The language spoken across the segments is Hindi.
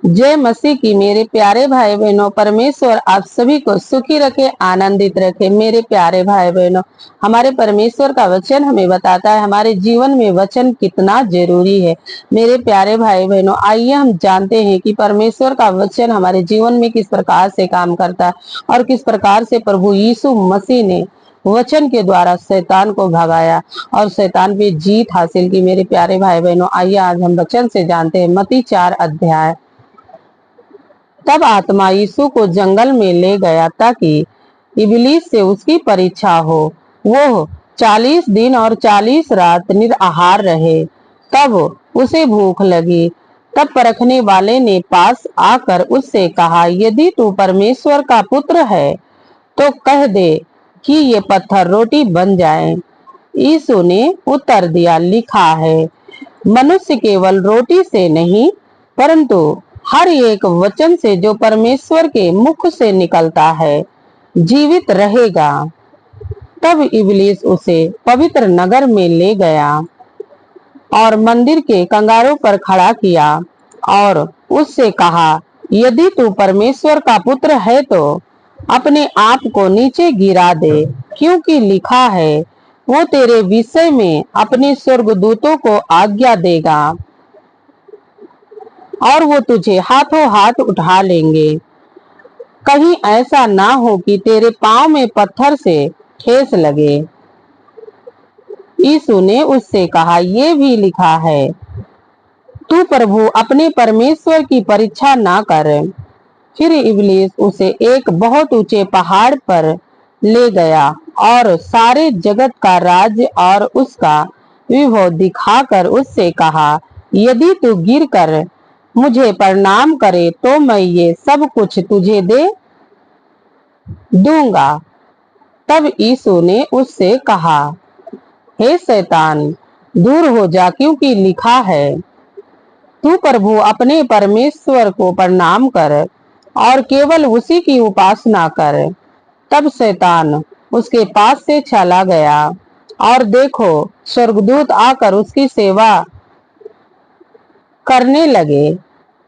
जय मसीह की। मेरे प्यारे भाई बहनों, परमेश्वर आप सभी को सुखी रखे, आनंदित रखे। मेरे प्यारे भाई बहनों, हमारे परमेश्वर का वचन हमें बताता है हमारे जीवन में वचन कितना जरूरी है। मेरे प्यारे भाई बहनों, आइए हम जानते हैं कि परमेश्वर का वचन हमारे जीवन में किस प्रकार से काम करता है और किस प्रकार से प्रभु यीशु मसीह ने वचन के द्वारा शैतान को भगाया और शैतान पे जीत हासिल की। मेरे प्यारे भाई बहनों, आइए आज हम वचन से जानते हैं। मत्ती 4 अध्याय। तब आत्मा यीशु को जंगल में ले गया ताकि इबलीस से उसकी परीक्षा हो। वो 40 दिन और 40 रात निराहार रहे। तब उसे भूख लगी। तब परखने वाले ने पास आकर उससे कहा, यदि तू परमेश्वर का पुत्र है तो कह दे कि ये पत्थर रोटी बन जाए। यीशु ने उत्तर दिया, लिखा है, मनुष्य केवल रोटी से नहीं परंतु हर एक वचन से जो परमेश्वर के मुख से निकलता है जीवित रहेगा। तब इबलीस उसे पवित्र नगर में ले गया और मंदिर के कंगारों पर खड़ा किया और उससे कहा, यदि तू परमेश्वर का पुत्र है तो अपने आप को नीचे गिरा दे, क्योंकि लिखा है, वो तेरे विषय में अपने स्वर्गदूतों को आज्ञा देगा और वो तुझे हाथों हाथ उठा लेंगे। कहीं ऐसा ना हो कि तेरे पांव में पत्थर से ठेस लगे। यीशु ने उससे कहा, ये भी लिखा है, तू प्रभु अपने परमेश्वर की परीक्षा ना कर। फिर इब्लीस उसे एक बहुत ऊंचे पहाड़ पर ले गया और सारे जगत का राज्य और उसका विभव दिखाकर उससे कहा, यदि तू गिरकर मुझे प्रणाम करे तो मैं ये सब कुछ तुझे दे दूंगा। तब यीशु ने उससे कहा, हे शैतान, दूर हो जा, क्योंकि लिखा है, तू प्रभु अपने परमेश्वर को प्रणाम कर और केवल उसी की उपासना कर। तब शैतान उसके पास से चला गया और देखो, स्वर्गदूत आकर उसकी सेवा करने लगे।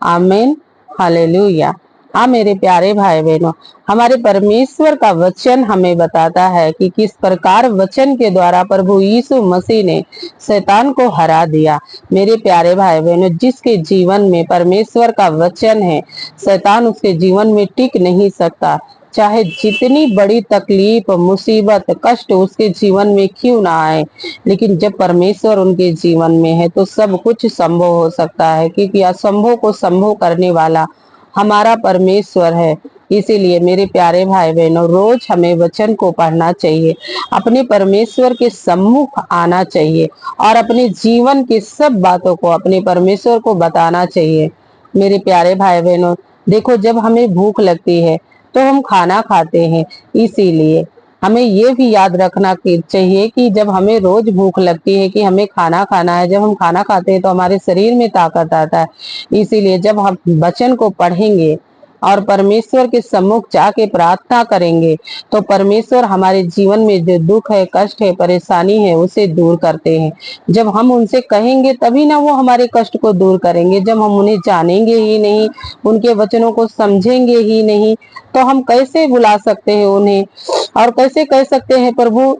आमीन, हालेलुया। हाँ मेरे प्यारे भाई बहनों, हमारे परमेश्वर का वचन हमें बताता है कि किस प्रकार वचन के द्वारा प्रभु यीशु मसीह ने शैतान को हरा दिया। मेरे प्यारे भाई बहनों, जिसके जीवन में परमेश्वर का वचन है, शैतान उसके जीवन में टिक नहीं सकता। चाहे जितनी बड़ी तकलीफ, मुसीबत, कष्ट उसके जीवन में क्यों ना आए, लेकिन जब परमेश्वर उनके जीवन में है तो सब कुछ संभव हो सकता है, क्योंकि असंभव को संभव करने वाला हमारा परमेश्वर है। इसीलिए मेरे प्यारे भाई बहनों, रोज हमें वचन को पढ़ना चाहिए, अपने परमेश्वर के सम्मुख आना चाहिए और अपने जीवन की सब बातों को अपने परमेश्वर को बताना चाहिए। मेरे प्यारे भाई बहनों, देखो, जब हमें भूख लगती है तो हम खाना खाते हैं। इसीलिए हमें ये भी याद रखना चाहिए कि जब हमें रोज भूख लगती है कि हमें खाना खाना है, जब हम खाना खाते हैं तो हमारे शरीर में ताकत आता है। इसीलिए जब हम वचन को पढ़ेंगे और परमेश्वर के सम्मुख जाके प्रार्थना करेंगे तो परमेश्वर हमारे जीवन में जो दुख है, कष्ट है, परेशानी है, उसे दूर करते हैं। जब हम उनसे कहेंगे तभी ना वो हमारे कष्ट को दूर करेंगे। जब हम उन्हें जानेंगे ही नहीं, उनके वचनों को समझेंगे ही नहीं, तो हम कैसे बुला सकते हैं उन्हें और कैसे कह सकते हैं, प्रभु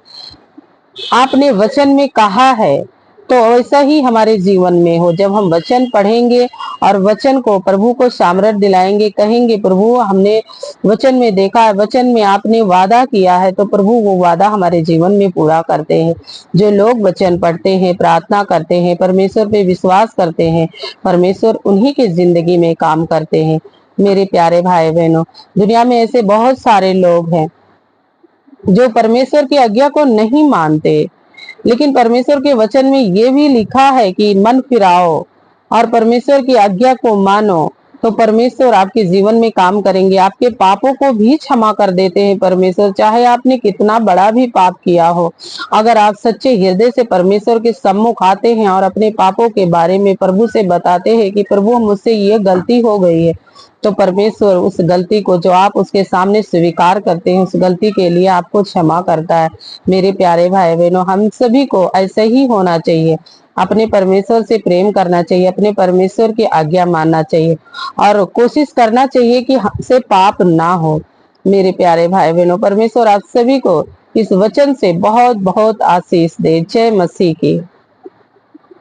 आपने वचन में कहा है। तो ऐसा ही हमारे जीवन में हो। जब हम वचन पढ़ेंगे और वचन को प्रभु को सामर्थ दिलाएंगे, कहेंगे, प्रभु हमने वचन में देखा है, वचन में आपने वादा किया है, तो प्रभु वो वादा हमारे जीवन में पूरा करते हैं। जो लोग वचन पढ़ते हैं, प्रार्थना करते हैं, परमेश्वर पे विश्वास करते हैं, परमेश्वर उन्हीं की जिंदगी में काम करते हैं। मेरे प्यारे भाई बहनों, दुनिया में ऐसे बहुत सारे लोग हैं जो परमेश्वर की आज्ञा को नहीं मानते, लेकिन परमेश्वर के वचन में ये भी लिखा है कि मन फिराओ और परमेश्वर की आज्ञा को मानो, तो परमेश्वर आपके जीवन में काम करेंगे। आपके पापों को भी क्षमा कर देते हैं परमेश्वर, चाहे आपने कितना बड़ा भी पाप किया हो। अगर आप सच्चे हृदय से परमेश्वर के सम्मुख आते हैं और अपने पापों के बारे में प्रभु से बताते हैं कि प्रभु मुझसे ये गलती हो गई है, तो परमेश्वर उस गलती को जो आप उसके सामने स्वीकार करते हैं, उस गलती के लिए आपको क्षमा करता है। मेरे प्यारे भाई बहनों, हम सभी को ऐसे ही होना चाहिए। अपने परमेश्वर से प्रेम करना चाहिए, अपने परमेश्वर की आज्ञा मानना चाहिए और कोशिश करना चाहिए कि हमसे पाप ना हो। मेरे प्यारे भाई बहनों, परमेश्वर आप सभी को इस वचन से बहुत बहुत आशीष दे। जय मसीह की।